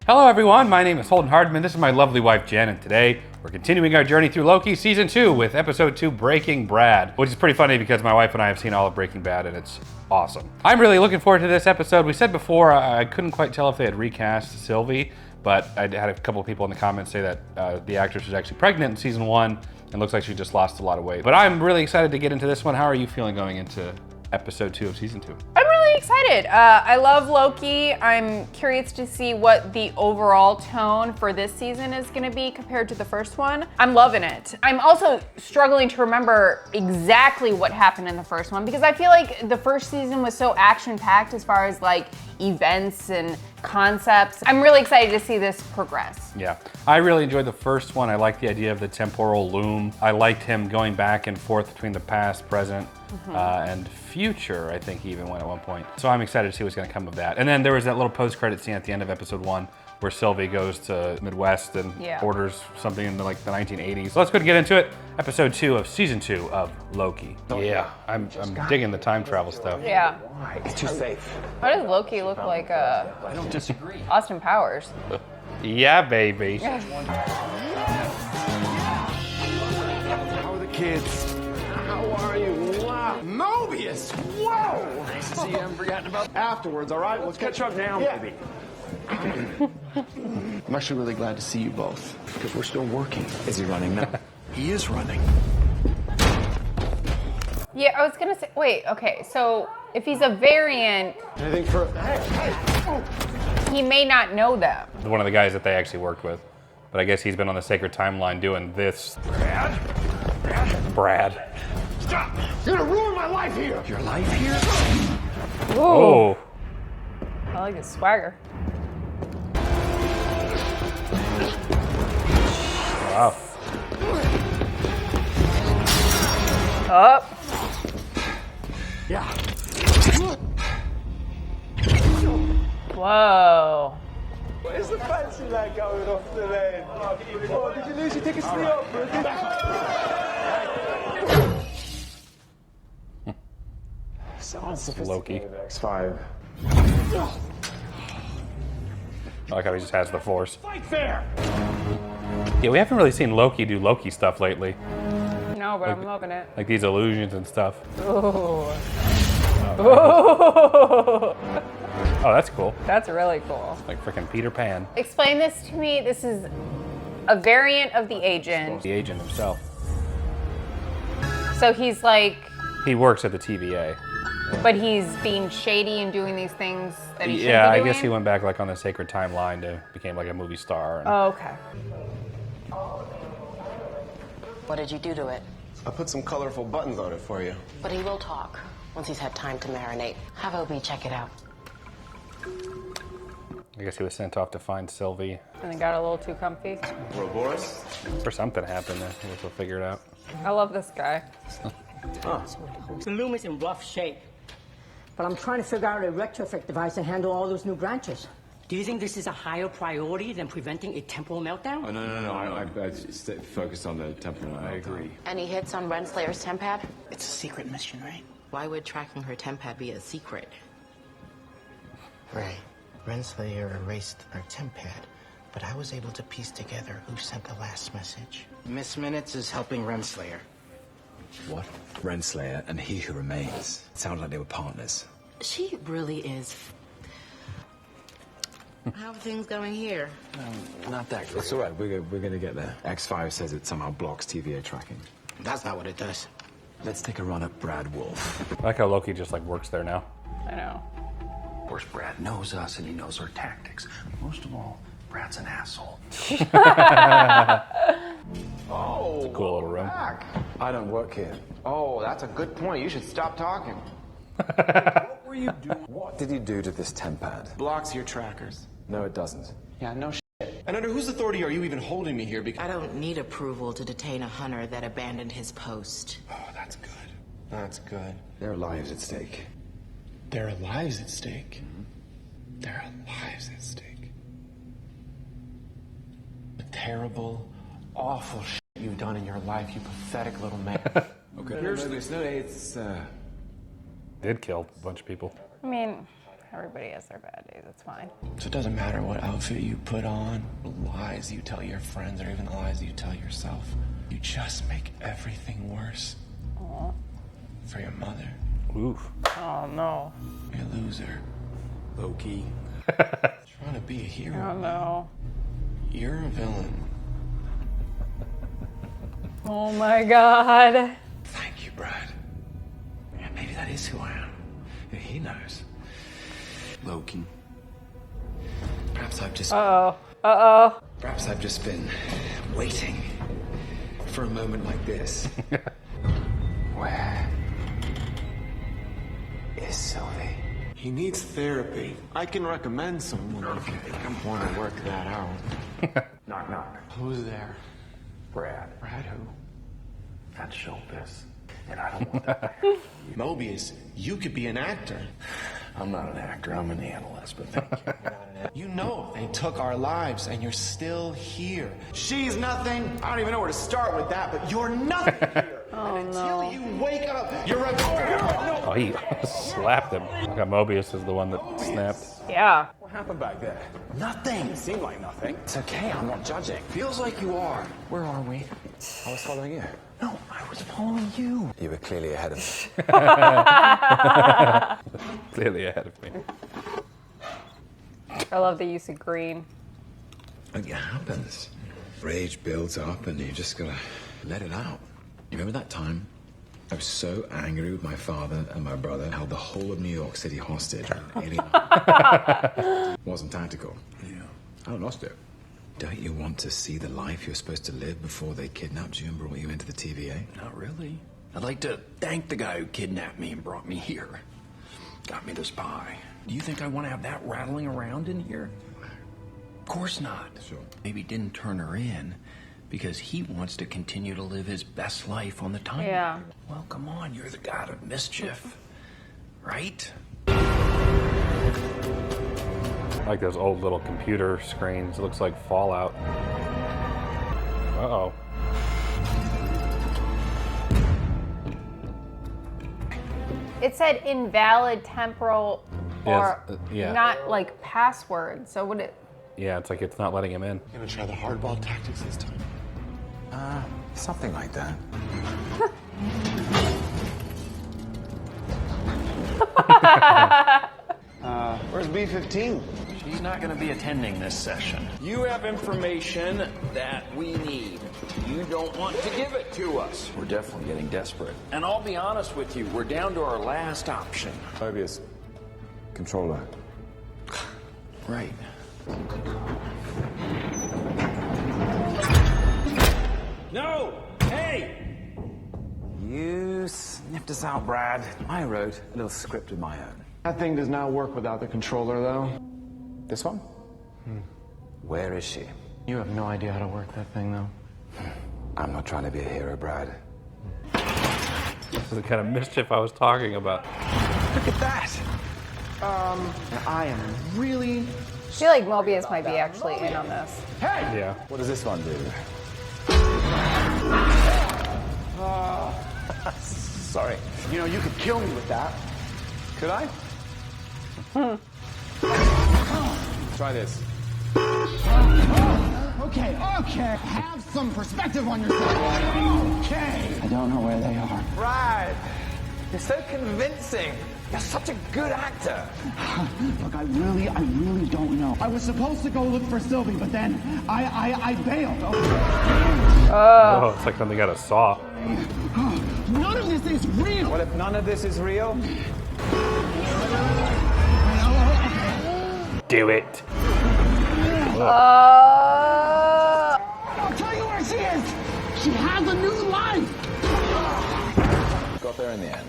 Hello everyone, my name is Holden Hardman. This is my lovely wife Jen, and today we're continuing our journey through Loki Season 2 with Episode 2, Breaking Brad, which is pretty funny because my wife and I have seen all of Breaking Bad and it's awesome. I'm really looking forward to this episode. We said before I couldn't quite tell if they had recast Sylvie, but I had a couple of people in the comments say that the actress was actually pregnant in Season 1 and looks like she just lost a lot of weight. But I'm really excited to get into this one. How are you feeling going into Episode 2 of Season 2? I'm really excited. I love Loki. I'm curious to see what the overall tone for this season is going to be compared to the first one. I'm loving it. I'm also struggling to remember exactly what happened in the first one because I feel like the first season was so action-packed as far as like events and concepts. I'm really excited to see this progress. Yeah, I really enjoyed the first one. I liked the idea of the temporal loom. I liked him going back and forth between the past, present, and future, I think he even went at one point. So I'm excited to see what's gonna come of that. And then there was that little post-credit scene at the end of episode 1 where Sylvie goes to Midwest and orders something in like the 1980s. So let's go and get into it. Episode 2 of Season 2 of Loki. Yeah, I'm digging the time travel stuff. Yeah. Why? It's too safe. Why does Loki look like I don't disagree. Austin Powers? Yeah, baby. How are the kids? How are you? Wow. Mobius! Whoa! Nice to see you. I haven't forgotten about afterwards, all right? Let's catch up now, baby. I'm actually really glad to see you both, because we're still working. Is he running now? He is running. Yeah, I was gonna say, wait, okay, so if he's a variant, Anything for... he may not know them. One of the guys that they actually worked with. But I guess he's been on the sacred timeline doing this. Brad. Stop! You're gonna ruin my life here! Your life here? Ooh. Oh. I like his swagger. Wow. Up. Yeah. Whoa. Where's the fancy lad going off today? Oh, did you lose your tickets to the opera? Sounds Loki. X5. I like how he just has the force. Fight fair! Yeah, we haven't really seen Loki do Loki stuff lately. No, but I'm loving it. Like these illusions and stuff. Ooh. Oh, that's cool. That's really cool. Like freaking Peter Pan. Explain this to me. This is a variant of the agent. The agent himself. So he's like, He works at the TVA. but he's being shady and doing these things that he shouldn't Yeah, be I doing? guess he went back like on the sacred timeline to became like a movie star. And Oh, okay. What did you do to it? I put some colorful buttons on it for you. But he will talk once he's had time to marinate. Have Obi check it out. I guess he was sent off to find Sylvie. And then got a little too comfy. Ouroboros? For something happened there. I guess we'll figure it out. I love this guy. The loom is in rough shape, but I'm trying to figure out a retrofit device to handle all those new branches. Do you think this is a higher priority than preventing a temporal meltdown? Oh, no. I stay focused on the temporal. I agree. Any hits on Renslayer's tempad? It's a secret mission, right? Why would tracking her tempad be a secret? Right. Renslayer erased our tempad, but I was able to piece together who sent the last message. Miss Minutes is helping Renslayer. What? Renslayer and He Who Remains. It sounded like they were partners. She really is. How are things going here? Not that great. It's all right. We're going to get there. X5 says it somehow blocks TVA tracking. That's not what it does. Let's take a run at Brad Wolf. I like how Loki just like works there now. I know. Of course, Brad knows us and he knows our tactics. Most of all, Brad's an asshole. Oh, It's a cool little room. back. I don't work here. Oh, that's a good point. You should stop talking. What were you doing? What did you do to this tempad? Blocks your trackers. No, it doesn't. Yeah, no shit. And under whose authority are you even holding me here? Because I don't need approval to detain a hunter that abandoned his post. oh, that's good. That's good. There are lives at stake. There are lives at stake. There are lives at stake. The terrible, awful shit you done in your life, you pathetic little man. Okay. It's Did kill a bunch of people. I mean, everybody has their bad days. It's fine. So it doesn't matter what outfit you put on, the lies you tell your friends, or even the lies you tell yourself. You just make everything worse. Aww. For your mother. Oof. Oh no. You're a loser. Loki. Trying to be a hero. Oh no. You're a villain. Oh my god. Thank you, Brad. Yeah, maybe that is who I am. Yeah, he knows. Loki. Perhaps I've just... Perhaps I've just been waiting for a moment like this. Where is Sylvie? He needs therapy. I can recommend someone if you want to work that out. Knock, knock. Who's there? Brad. Brad who? That's showbiz. And I don't want that. Mobius, you could be an actor. I'm not an actor, I'm an analyst, but thank you. You know they took our lives and you're still here. She's nothing. I don't even know where to start with that, but you're nothing here. And until you wake up, you're a... Oh, he slapped him. I got Mobius is the one that snapped. Yeah. What happened back there? Nothing. It seemed like nothing. It's okay, I'm not judging. Feels like you are. Where are we? I was following you. No, I was following you. You were clearly ahead of me. Clearly ahead of me. I love the use of green. It happens. Rage builds up and you just gotta let it out. You remember that time? I was so angry with my father and my brother, held the whole of New York City hostage. Wasn't tactical. Yeah. I lost it. Don't you want to see the life you're supposed to live before they kidnapped you and brought you into the TVA? Not really. I'd like to thank the guy who kidnapped me and brought me here. Got me this pie. Do you think I want to have that rattling around in here? Of course not. Sure. Maybe didn't turn her in because he wants to continue to live his best life on the timeline. Yeah. Well, come on, you're the god of mischief, right? Like those old little computer screens. It looks like Fallout. Uh-oh. It said invalid temporal or yeah. not like password. So would it? Yeah, it's like it's not letting him in. You gonna try the hardball tactics this time? Something like that. Where's B-15? She's not going to be attending this session. You have information that we need. You don't want to give it to us. We're definitely getting desperate. And I'll be honest with you, we're down to our last option. Mobius. Controller. Right. No! Hey! You sniffed us out, Brad. I wrote a little script of my own. That thing does not work without the controller, though. This one? Where is she? You have no idea how to work that thing, though. I'm not trying to be a hero, Brad. This is the kind of mischief I was talking about. Look at that! I am really... I feel like Mobius might be actually in on this. Hey! Yeah. What does this one do? Sorry. You know, you could kill me with that. Could I? Try this. Okay. Have some perspective on yourself. Okay. I don't know where they are. Brad, you're so convincing. You're such a good actor. Look, I really don't know. I was supposed to go look for Sylvie, but then I bailed. Oh, it's like when they got a saw. None of this is real. Well, if none of this is real, Do it. I'll tell you where she is. She has a new life. got there in the end.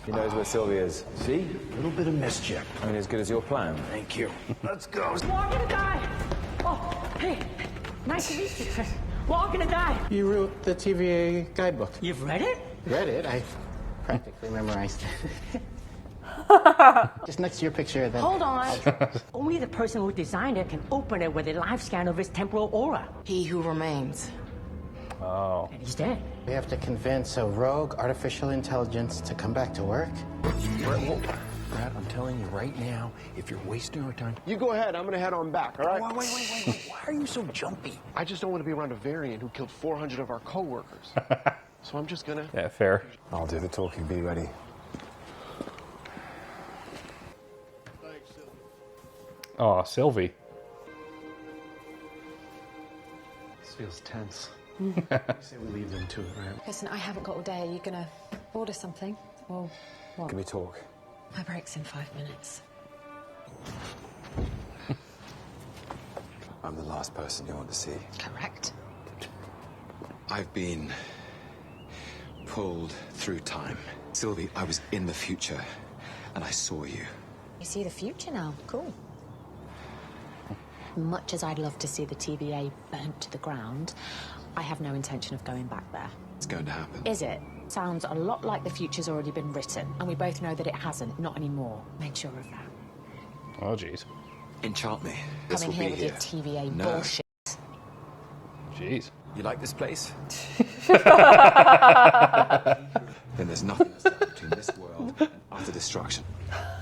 He knows where Sylvie is. See? A little bit of mischief. I mean, as good as your plan. Thank you. Let's go. We're all gonna die. Oh, hey, nice to meet you. We're all gonna die. You wrote the TVA guidebook. You've read it? Read it? I practically memorized it. Just next to your picture, then. Hold on. Only the person who designed it can open it with a live scan of his temporal aura. He who remains. Oh. And he's dead. We have to convince a rogue artificial intelligence to come back to work? Brad, I'm telling you right now, if you're wasting our time... You go ahead. I'm going to head on back, all right? Wait. Why are you so jumpy? I just don't want to be around a variant who killed 400 of our co-workers. So I'm just going to... Yeah, fair. I'll do the talking. Be ready. Oh, Sylvie. This feels tense. You say we leave them to it, right? Listen, I haven't got all day. Are you gonna order something? Or what? Can we talk? My break's in 5 minutes. I'm the last person you want to see. Correct. I've been pulled through time. Sylvie, I was in the future, and I saw you. You see the future now. Cool. Much as I'd love to see the TVA burnt to the ground, I have no intention of going back there. It's going to happen. Is it? Sounds a lot like the future's already been written, and we both know that it hasn't, not anymore. Make sure of that. Oh, jeez. Enchant me. This Coming will here be with here. your TVA No. bullshit. Jeez. You like this place? Then there's nothing to stand between this world and utter destruction.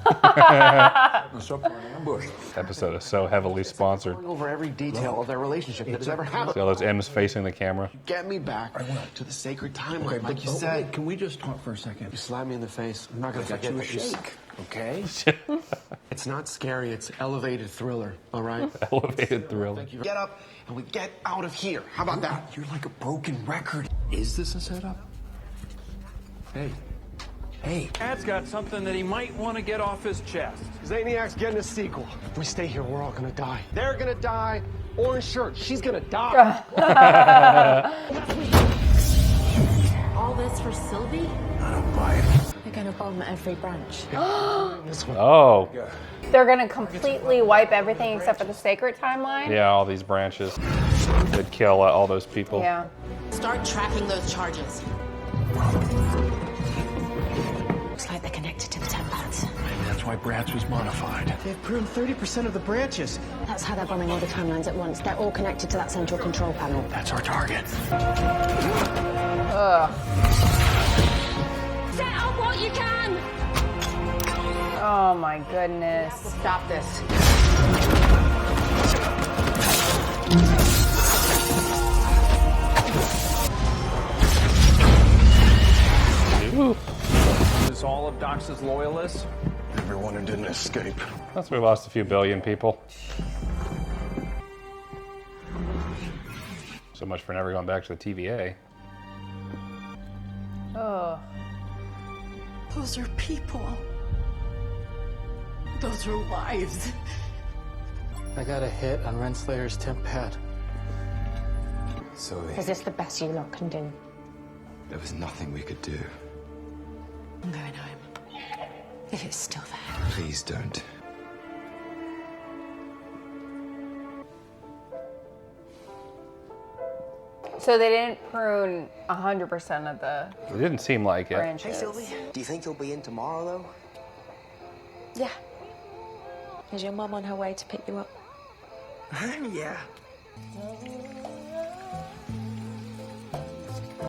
What's up, we're in an ambush. Episode is so heavily sponsored. Going over every detail of their relationship that has ever happened. See all those M's facing the camera. Get me back to the sacred timeline, like you said. Wait, can we just talk for a second? You slap me in the face. I'm not going to forget you a what you shake, okay? It's not scary. It's elevated thriller, all right? Elevated thrill. Thank you. Get up and we get out of here. How about that? You're like a broken record. Is this a setup? Hey, Dad's got something that he might want to get off his chest. Zaniac's getting a sequel. If we stay here, we're all gonna die. They're gonna die. Orange shirt, she's gonna die. All this for Sylvie? I don't buy it. They're gonna bomb every branch. Oh. They're gonna completely wipe everything except for the sacred timeline? Yeah, all these branches. They'd kill all those people. Yeah. Start tracking those charges. Looks like they're connected to the Templars. Maybe that's why Brad's was modified. They've pruned 30% of the branches. That's how they're bombing all the timelines at once. They're all connected to that central control panel. That's our target. Ugh. Set up what you can! Oh my goodness. Stop this. Ooh. Is all of Dox's loyalists? Everyone who didn't escape. That's we lost a few billion people. So much for never going back to the TVA. Oh. Those are people. Those are lives. I got a hit on Renslayer's temp pad. Sylvie, Is this the best you lot can do? there was nothing we could do. I'm going home. If it's still there. Please don't. So they didn't prune 100% of the It didn't seem like it. branches. Do you think you'll be in tomorrow, though? Yeah. Is your mum on her way to pick you up? Yeah.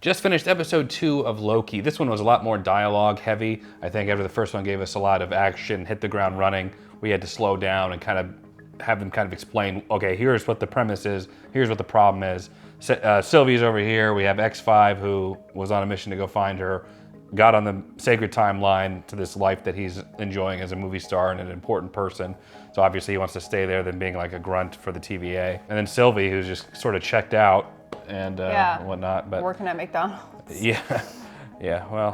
Just finished episode 2 of Loki. This one was a lot more dialogue heavy. I think after the first one gave us a lot of action, hit the ground running. We had to slow down and kind of have them kind of explain, okay, here's what the premise is, here's what the problem is. Sylvie's over here, we have X5 who was on a mission to go find her, got on the sacred timeline to this life that he's enjoying as a movie star and an important person. So obviously he wants to stay there than being like a grunt for the TVA. And then Sylvie, who's just sort of checked out and whatnot. But Working at McDonald's. yeah, yeah. Well,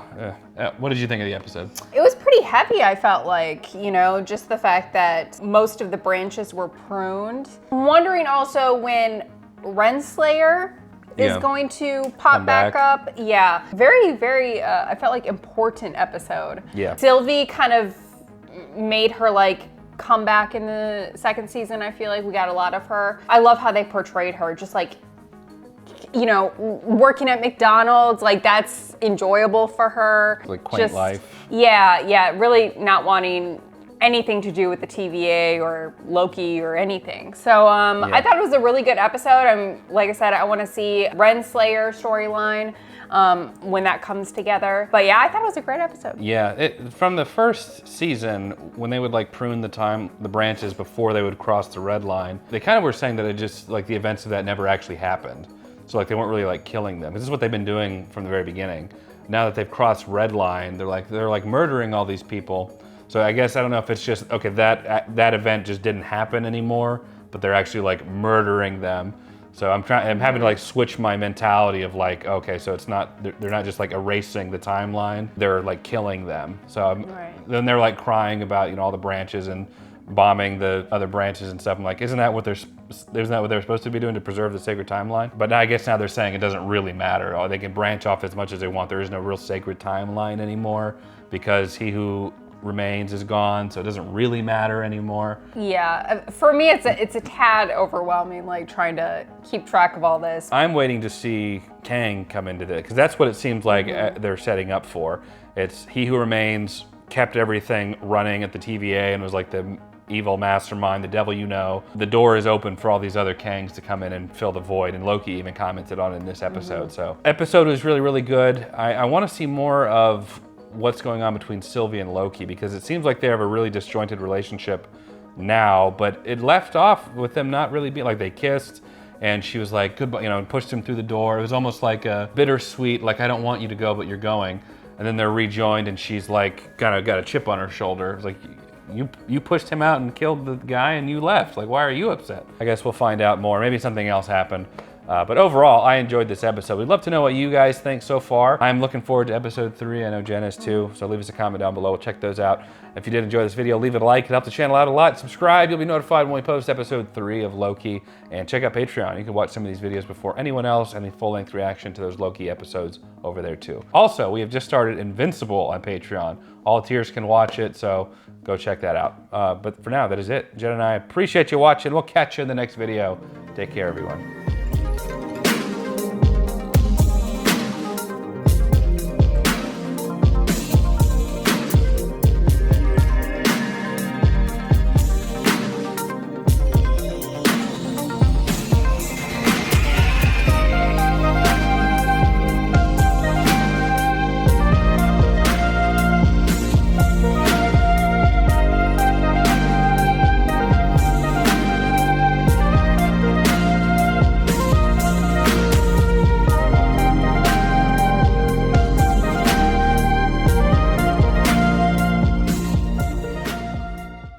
what did you think of the episode? It was pretty heavy, I felt like, you know, just the fact that most of the branches were pruned. I'm wondering also when Renslayer is going to pop back up. Yeah, very, very, I felt like important episode. Yeah. Sylvie kind of made her like come back in the second season. I feel like we got a lot of her. I love how they portrayed her, just like, you know, working at McDonald's, like that's enjoyable for her. Like quaint life. Yeah, really not wanting anything to do with the TVA or Loki or anything. So I thought it was a really good episode. Like I said, I want to see Renslayer storyline when that comes together. But yeah, I thought it was a great episode. Yeah, from the first season, when they would like prune the branches before they would cross the red line, they kind of were saying that it just like the events of that never actually happened. So like they weren't really like killing them. This is what they've been doing from the very beginning. Now that they've crossed red line, they're like murdering all these people. So I guess I don't know if it's just okay that event just didn't happen anymore, but they're actually like murdering them. So I'm having to like switch my mentality of like, okay, so it's not they're not just like erasing the timeline, they're like killing them. So then they're like crying about all the branches and bombing the other branches and stuff. I'm like, isn't that what they're supposed to be doing to preserve the sacred timeline? But now I guess now they're saying it doesn't really matter. Or they can branch off as much as they want. There is no real sacred timeline anymore because he who remains is gone, so it doesn't really matter anymore. Yeah, for me it's a tad overwhelming, like trying to keep track of all this. I'm waiting to see Kang come into this because that's what it seems like they're setting up for. It's he who remains kept everything running at the TVA and was like the evil mastermind, the devil you know. The door is open for all these other Kangs to come in and fill the void, and Loki even commented on it in this episode. So episode was really, really good. I want to see more of what's going on between Sylvie and Loki because it seems like they have a really disjointed relationship now, but it left off with them not really being like they kissed and she was like goodbye, and pushed him through the door. It was almost like a bittersweet, like I don't want you to go, but you're going. And then they're rejoined and she's like kind of got a chip on her shoulder. It's like you pushed him out and killed the guy and you left. Like, why are you upset? I guess we'll find out more. Maybe something else happened. But overall, I enjoyed this episode. We'd love to know what you guys think so far. I'm looking forward to episode 3. I know Jen is too, so leave us a comment down below. We'll check those out. If you did enjoy this video, leave it a like. It helps the channel out a lot. Subscribe. You'll be notified when we post episode 3 of Loki. And check out Patreon. You can watch some of these videos before anyone else and the full-length reaction to those Loki episodes over there too. Also, we have just started Invincible on Patreon. All tiers can watch it, so go check that out. But for now, that is it. Jen and I appreciate you watching. We'll catch you in the next video. Take care, everyone.